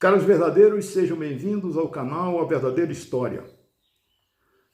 Caros verdadeiros, sejam bem-vindos ao canal A Verdadeira História.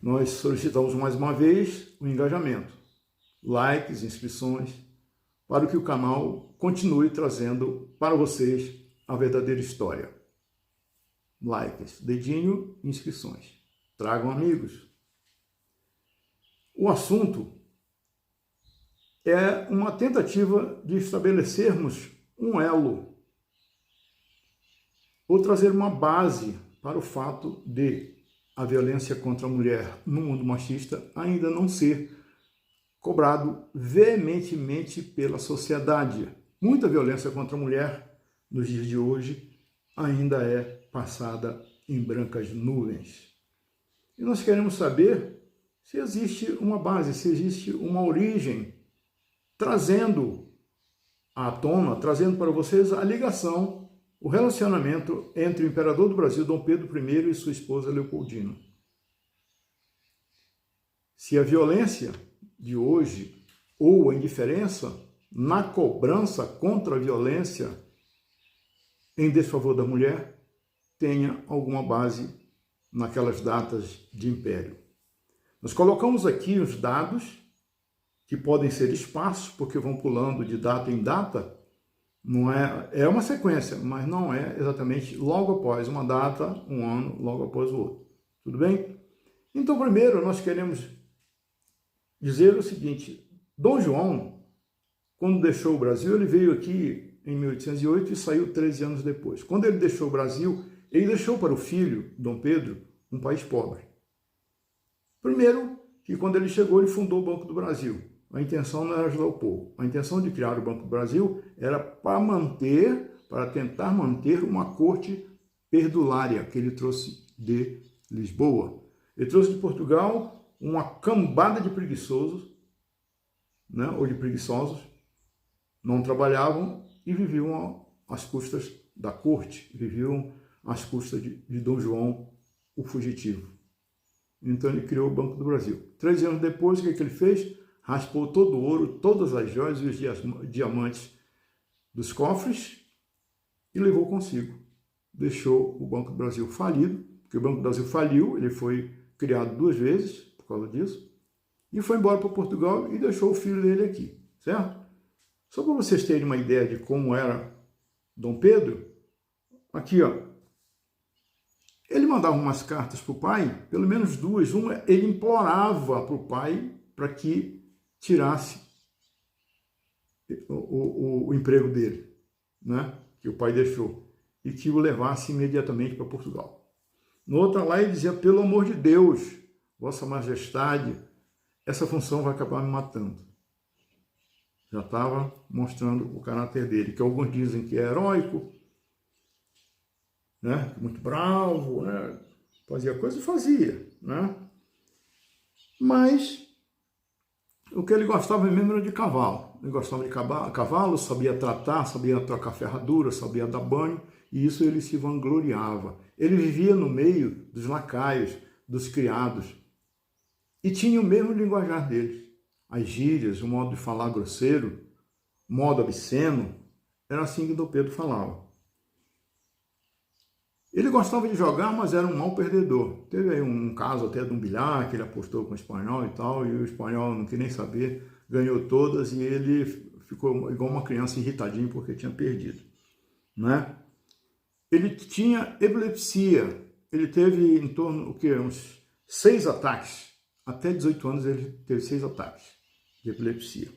Nós solicitamos mais uma vez o engajamento, likes, inscrições, para que o canal continue trazendo para vocês a verdadeira história. Likes, dedinho, inscrições. Tragam amigos. O assunto é uma tentativa de estabelecermos um elo, ou trazer uma base para o fato de a violência contra a mulher no mundo machista ainda não ser cobrado veementemente pela sociedade. Muita violência contra a mulher nos dias de hoje ainda é passada em brancas nuvens. E nós queremos saber se existe uma base, se existe uma origem, trazendo à tona, trazendo para vocês a ligação, o relacionamento entre o imperador do Brasil, Dom Pedro I, e sua esposa Leopoldina. Se a violência de hoje, ou a indiferença na cobrança contra a violência em desfavor da mulher, tenha alguma base naquelas datas de império. Nós colocamos aqui os dados, que podem ser espaços, porque vão pulando de data em data. Não é uma sequência, mas não é exatamente logo após uma data, um ano, logo após o outro. Tudo bem? Então, primeiro, nós queremos dizer o seguinte: Dom João, quando deixou o Brasil, ele veio aqui em 1808 e saiu 13 anos depois. Quando ele deixou o Brasil, ele deixou para o filho, Dom Pedro, um país pobre. Primeiro, que quando ele chegou, ele fundou o Banco do Brasil. A intenção não era ajudar o povo. A intenção de criar o Banco do Brasil era para tentar manter uma corte perdulária que ele trouxe de Lisboa. Ele trouxe de Portugal uma cambada de preguiçosos, né, ou de preguiçosos, não trabalhavam e viviam às custas da corte, viviam às custas de Dom João, o fugitivo. Então ele criou o Banco do Brasil. 13 anos depois, o que ele fez? Raspou todo o ouro, todas as joias e os diamantes dos cofres e levou consigo. Deixou o Banco do Brasil falido, porque o Banco do Brasil faliu, ele foi criado 2 vezes por causa disso, e foi embora para Portugal e deixou o filho dele aqui, certo? Só para vocês terem uma ideia de como era Dom Pedro, aqui, ó, ele mandava umas cartas para o pai, pelo menos 2, uma ele implorava para o pai para que tirasse o emprego dele, né, que o pai deixou, e que o levasse imediatamente para Portugal. No outra lá ele dizia: pelo amor de Deus, Vossa Majestade, essa função vai acabar me matando. Já estava mostrando o caráter dele, que alguns dizem que é heróico, né, muito bravo, né, fazia coisa e fazia, né, mas o que ele gostava mesmo era de cavalo. Ele gostava de cavalo, sabia tratar, sabia trocar ferradura, sabia dar banho, e isso ele se vangloriava. Ele vivia no meio dos lacaios, dos criados, e tinha o mesmo linguajar deles. As gírias, o modo de falar grosseiro, o modo obsceno, era assim que Dom Pedro falava. Ele gostava de jogar, mas era um mau perdedor. Teve aí um caso até de um bilhar, que ele apostou com o espanhol e tal, e o espanhol não quis nem saber, ganhou todas, e ele ficou igual uma criança irritadinho porque tinha perdido, né? Ele tinha epilepsia, ele teve em torno, uns 6 ataques, até 18 anos ele teve 6 ataques de epilepsia.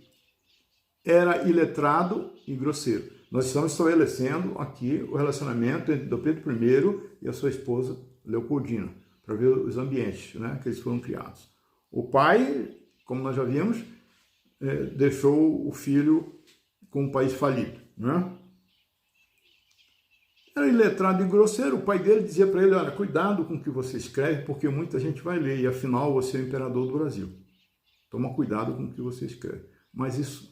Era iletrado e grosseiro. Nós estamos estabelecendo aqui o relacionamento entre Dom Pedro I e a sua esposa Leopoldina, para ver os ambientes, né, que eles foram criados. O pai, como nós já vimos, deixou o filho com o país falido, né? Era iletrado e grosseiro. O pai dele dizia para ele: olha, cuidado com o que você escreve, porque muita gente vai ler, e afinal você é o imperador do Brasil. Toma cuidado com o que você escreve. Mas isso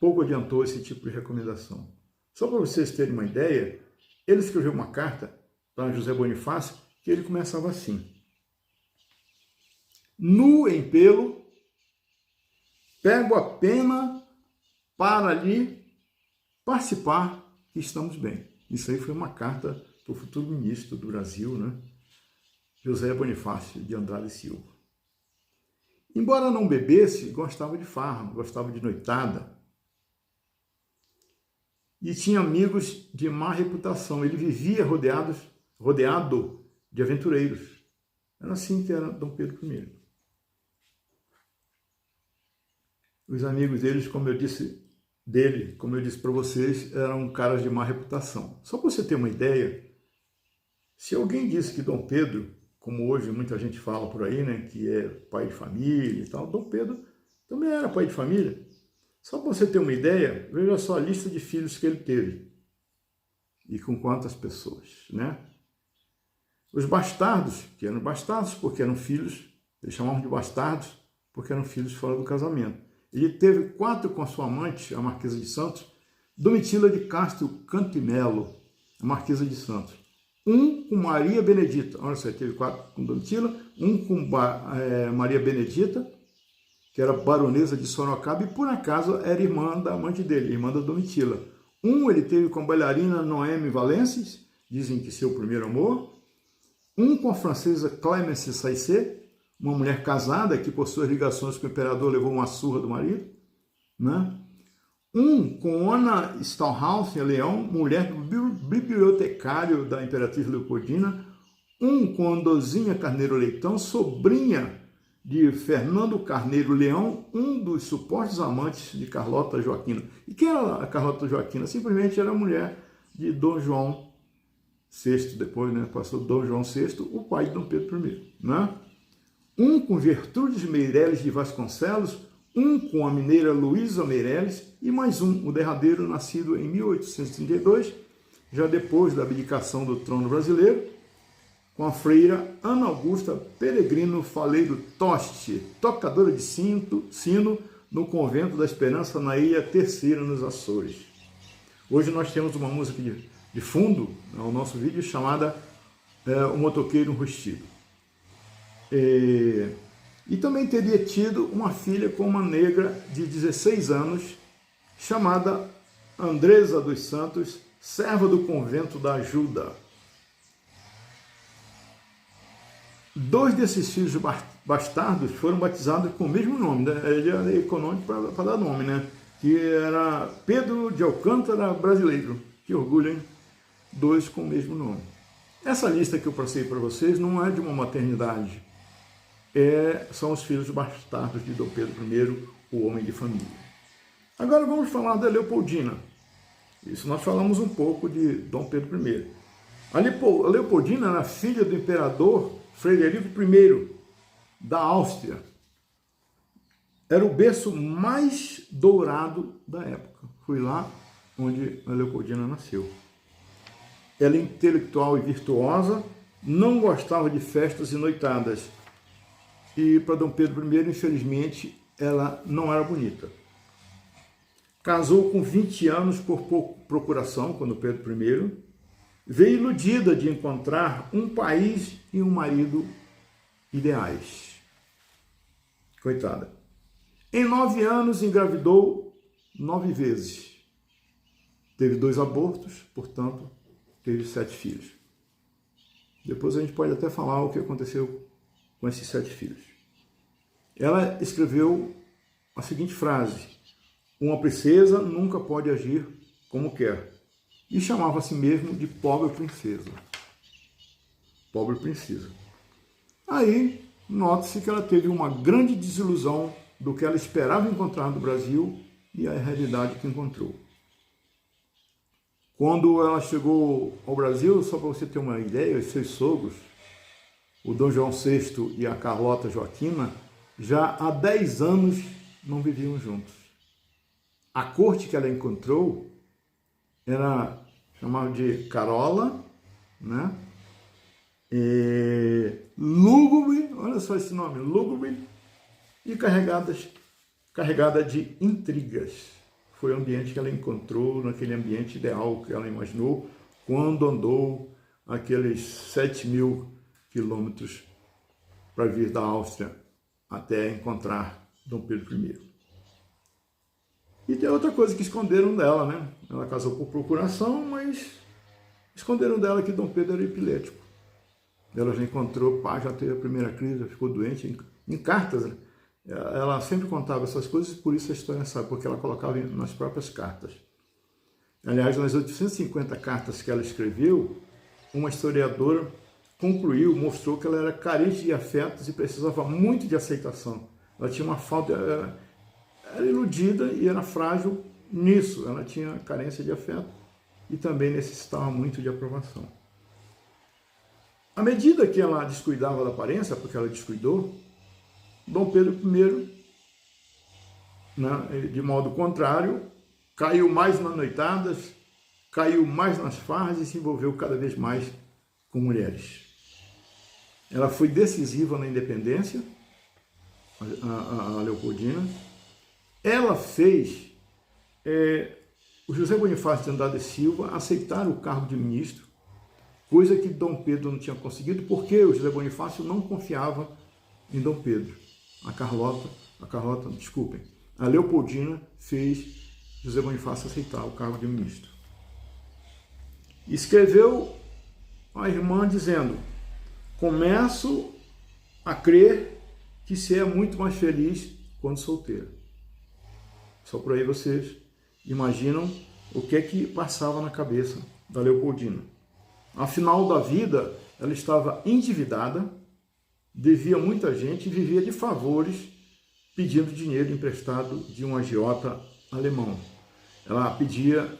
pouco adiantou, esse tipo de recomendação. Só para vocês terem uma ideia, ele escreveu uma carta para José Bonifácio, que ele começava assim: nu em pelo, pego a pena para lhe participar que estamos bem. Isso aí foi uma carta para o futuro ministro do Brasil, né? José Bonifácio de Andrade Silva. Embora não bebesse, gostava de farra, gostava de noitada. E tinha amigos de má reputação. Ele vivia rodeado de aventureiros. Era assim que era Dom Pedro I. Os amigos deles, como eu disse para vocês, eram caras de má reputação. Só para você ter uma ideia, se alguém disse que Dom Pedro, como hoje muita gente fala por aí, né, que é pai de família e tal, Dom Pedro também era pai de família. Só para você ter uma ideia, veja só a lista de filhos que ele teve. E com quantas pessoas, né? Os bastardos, que eram bastardos porque eram filhos, eles chamavam de bastardos porque eram filhos fora do casamento. Ele teve 4 com a sua amante, a Marquesa de Santos, Domitila de Castro Cantimelo, a Marquesa de Santos. 1 com Maria Benedita, olha só, teve 4 com Domitila, 1 com Maria Benedita, que era baronesa de Sorocaba, e por acaso era irmã da amante dele, irmã da Domitila. 1 ele teve com a bailarina Noemi Valences, dizem que seu primeiro amor. 1 com a francesa Clémence Saisset, uma mulher casada que por suas ligações com o imperador levou uma surra do marido, né? 1 com Ana Stallhausen Leão, mulher do bibliotecário da Imperatriz Leopoldina. 1 com Andozinha Carneiro Leitão, sobrinha de Fernando Carneiro Leão, um dos supostos amantes de Carlota Joaquina. E quem era a Carlota Joaquina? Simplesmente era a mulher de Dom João VI, depois, né, passou Dom João VI, o pai de Dom Pedro I, né? 1 com Gertrudes Meireles de Vasconcelos, 1 com a mineira Luísa Meireles e mais o derradeiro, nascido em 1832, já depois da abdicação do trono brasileiro, com a freira Ana Augusta Peregrino Faleiro Toste, tocadora de sino no Convento da Esperança, na Ilha Terceira, nos Açores. Hoje nós temos uma música de fundo no nosso vídeo chamada O Motoqueiro Enrustido. E também teria tido uma filha com uma negra de 16 anos, chamada Andresa dos Santos, serva do Convento da Ajuda. 2 desses filhos bastardos foram batizados com o mesmo nome, né? Ele era econômico para dar nome, né? Que era Pedro de Alcântara Brasileiro. Que orgulho, hein? 2 com o mesmo nome. Essa lista que eu passei para vocês não é de uma maternidade. São os filhos bastardos de Dom Pedro I, o homem de família. Agora vamos falar da Leopoldina. Isso nós falamos um pouco de Dom Pedro I. A Leopoldina era filha do imperador Frederico I da Áustria. Era o berço mais dourado da época. Foi lá onde a Leopoldina nasceu. Ela é intelectual e virtuosa, não gostava de festas e noitadas. E para Dom Pedro I, infelizmente, ela não era bonita. Casou com 20 anos por procuração com Dom Pedro I. Veio iludida de encontrar um país e um marido ideais. Coitada. Em 9 anos, engravidou 9 vezes. Teve 2 abortos, portanto, teve 7 filhos. Depois a gente pode até falar o que aconteceu com esses 7 filhos. Ela escreveu a seguinte frase: uma princesa nunca pode agir como quer. E chamava a si mesmo de pobre princesa. Pobre princesa. Aí, nota-se que ela teve uma grande desilusão do que ela esperava encontrar no Brasil e a realidade que encontrou. Quando ela chegou ao Brasil, só para você ter uma ideia, os seus sogros, o Dom João VI e a Carlota Joaquina, já há 10 anos não viviam juntos. A corte que ela encontrou era chamada de Carola, né? Lúgubre, olha só esse nome, lúgubre, e carregada de intrigas. Foi o ambiente que ela encontrou, naquele ambiente ideal que ela imaginou, quando andou aqueles 7.000 quilômetros para vir da Áustria até encontrar Dom Pedro I. E tem outra coisa que esconderam dela, né? Ela casou por procuração, mas Esconderam dela que Dom Pedro era epilético. Ela já encontrou, pá, já teve a primeira crise, já ficou doente. Em cartas, né? Ela sempre contava essas coisas, por isso a história sabe, porque ela colocava nas próprias cartas. Aliás, nas 850 cartas que ela escreveu, uma historiadora concluiu, mostrou que ela era carente de afetos e precisava muito de aceitação. Ela tinha uma falta, era iludida e era frágil nisso. Ela tinha carência de afeto e também necessitava muito de aprovação. À medida que ela descuidava da aparência, porque ela descuidou, Dom Pedro I, né, de modo contrário, caiu mais nas noitadas, caiu mais nas farras e se envolveu cada vez mais com mulheres. Ela foi decisiva na independência, a Leopoldina. Ela fez o José Bonifácio de Andrade e Silva aceitar o cargo de ministro, coisa que Dom Pedro não tinha conseguido, porque o José Bonifácio não confiava em Dom Pedro. A Leopoldina fez José Bonifácio aceitar o cargo de ministro. Escreveu a irmã dizendo: começo a crer que você é muito mais feliz quando solteira. Só por aí vocês imaginam o que é que passava na cabeça da Leopoldina. Ao final da vida, ela estava endividada, devia muita gente e vivia de favores, pedindo dinheiro emprestado de um agiota alemão. Ela pedia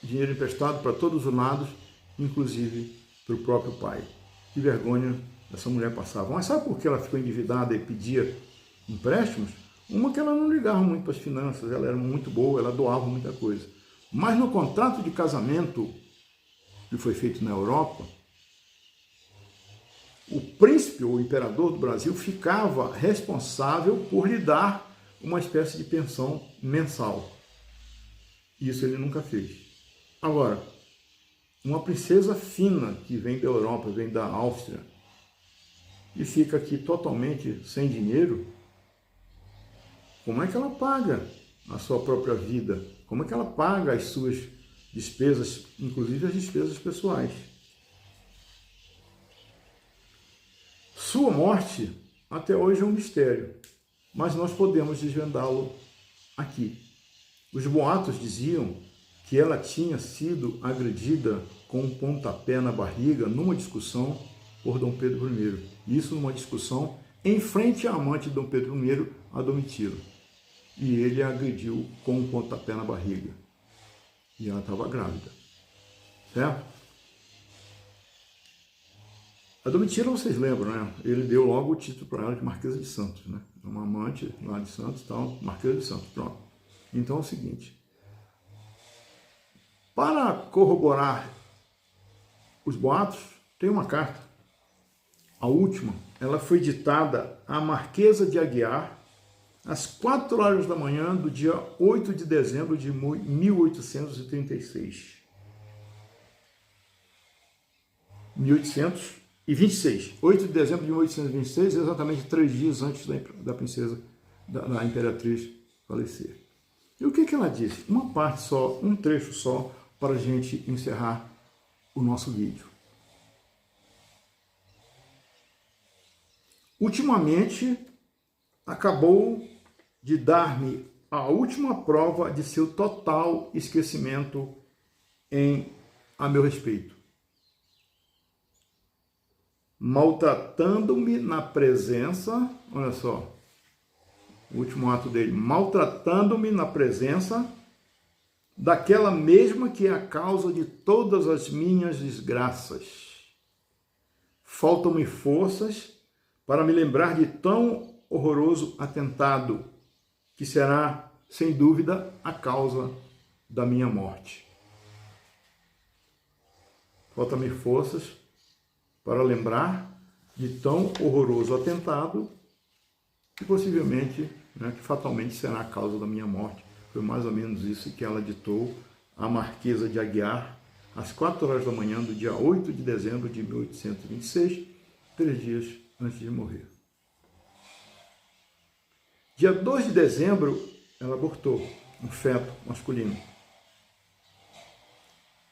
dinheiro emprestado para todos os lados, inclusive para o próprio pai. Que vergonha essa mulher passava. Mas sabe por que ela ficou endividada e pedia empréstimos? Uma, que ela não ligava muito para as finanças, ela era muito boa, ela doava muita coisa. Mas no contrato de casamento que foi feito na Europa, o príncipe, ou imperador do Brasil, ficava responsável por lhe dar uma espécie de pensão mensal. Isso ele nunca fez. Agora, uma princesa fina que vem da Europa, vem da Áustria, e fica aqui totalmente sem dinheiro, como é que ela paga a sua própria vida? Como é que ela paga as suas despesas, inclusive as despesas pessoais? Sua morte até hoje é um mistério, mas nós podemos desvendá-lo aqui. Os boatos diziam que ela tinha sido agredida com um pontapé na barriga numa discussão por Dom Pedro I. Isso numa discussão em frente à amante de Dom Pedro I, a Domitila. E ele a agrediu com um pontapé na barriga. E ela estava grávida. Certo? A Domitila, vocês lembram, né? Ele deu logo o título para ela de Marquesa de Santos, né? Uma amante lá de Santos, tal, Marquesa de Santos, pronto. Então é o seguinte, para corroborar os boatos, tem uma carta. A última, ela foi ditada à Marquesa de Aguiar, às 4 horas da manhã do dia 8 de dezembro de 1836. 8 de dezembro de 1826, exatamente 3 dias antes da princesa, da imperatriz falecer. E o que ela disse? Uma parte só, um trecho só, para a gente encerrar o nosso vídeo. Ultimamente, acabou de dar-me a última prova de seu total esquecimento a meu respeito. Maltratando-me na presença, olha só, o último ato dele, maltratando-me na presença daquela mesma que é a causa de todas as minhas desgraças. Faltam-me forças para me lembrar de tão horroroso atentado, que será, sem dúvida, a causa da minha morte. Faltam-me forças para lembrar de tão horroroso atentado, que possivelmente, que fatalmente será a causa da minha morte. Foi mais ou menos isso que ela ditou à Marquesa de Aguiar, às 4 horas da manhã do dia 8 de dezembro de 1826, 3 dias antes de morrer. Dia 2 de dezembro, ela abortou um feto masculino.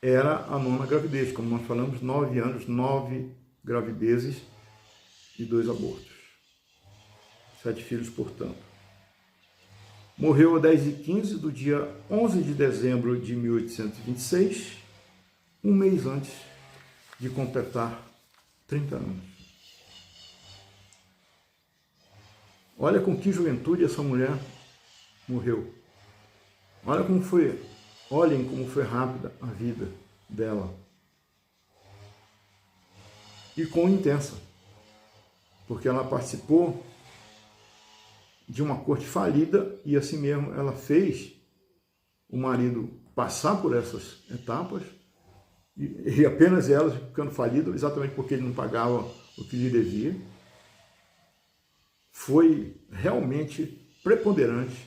era a 9ª gravidez, como nós falamos, 9 anos, 9 gravidezes e 2 abortos. 7 filhos, portanto. Morreu às 10h15 do dia 11 de dezembro de 1826, um mês antes de completar 30 anos. Olha com que juventude essa mulher morreu. Olhem como foi rápida a vida dela. E quão intensa, porque ela participou de uma corte falida e assim mesmo ela fez o marido passar por essas etapas e apenas ela ficando falida, exatamente porque ele não pagava o que lhe devia. Foi realmente preponderante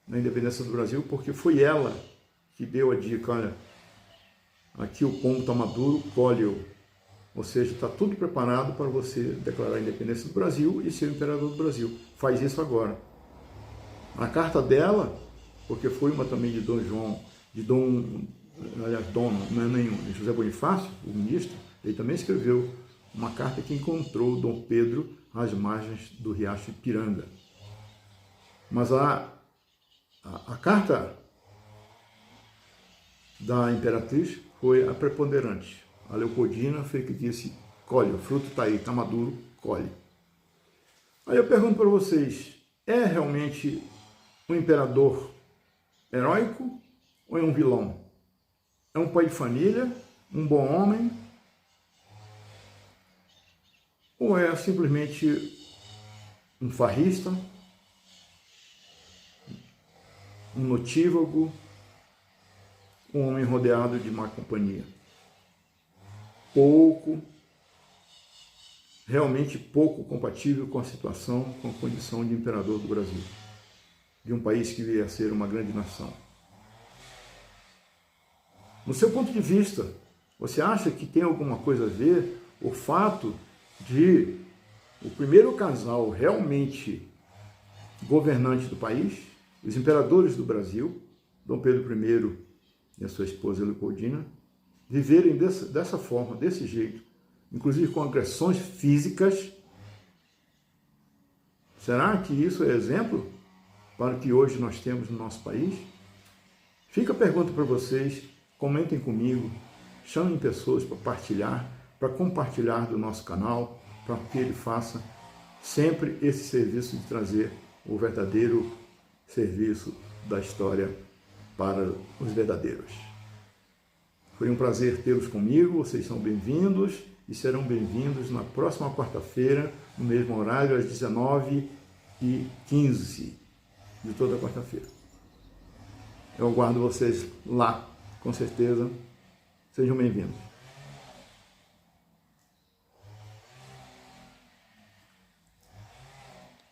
na independência do Brasil, porque foi ela que deu a dica, olha, aqui o pombo está maduro, colhe-o. Ou seja, está tudo preparado para você declarar a independência do Brasil e ser o imperador do Brasil. Faz isso agora. A carta dela, porque foi uma também de Dom João, não é nenhum, de José Bonifácio, o ministro, ele também escreveu uma carta que encontrou Dom Pedro às margens do riacho Ipiranga. Mas a carta da imperatriz foi a preponderante. A Leopoldina foi que disse, colhe, o fruto está aí, está maduro, colhe. Aí eu pergunto para vocês, é realmente um imperador heróico ou é um vilão? É um pai de família, um bom homem? Ou é simplesmente um farrista, um notívago, um homem rodeado de má companhia? Realmente pouco compatível com a situação, com a condição de imperador do Brasil, de um país que viria a ser uma grande nação. No seu ponto de vista, você acha que tem alguma coisa a ver o fato de o primeiro casal realmente governante do país, os imperadores do Brasil, Dom Pedro I e a sua esposa Leopoldina, viverem dessa forma, desse jeito, inclusive com agressões físicas? Será que isso é exemplo para o que hoje nós temos no nosso país? Fica a pergunta para vocês, comentem comigo, chamem pessoas para partilhar, para compartilhar do nosso canal, para que ele faça sempre esse serviço de trazer o verdadeiro serviço da história para os verdadeiros. Foi um prazer tê-los comigo, vocês são bem-vindos e serão bem-vindos na próxima quarta-feira, no mesmo horário, às 19h15 de toda quarta-feira. Eu aguardo vocês lá, com certeza. Sejam bem-vindos.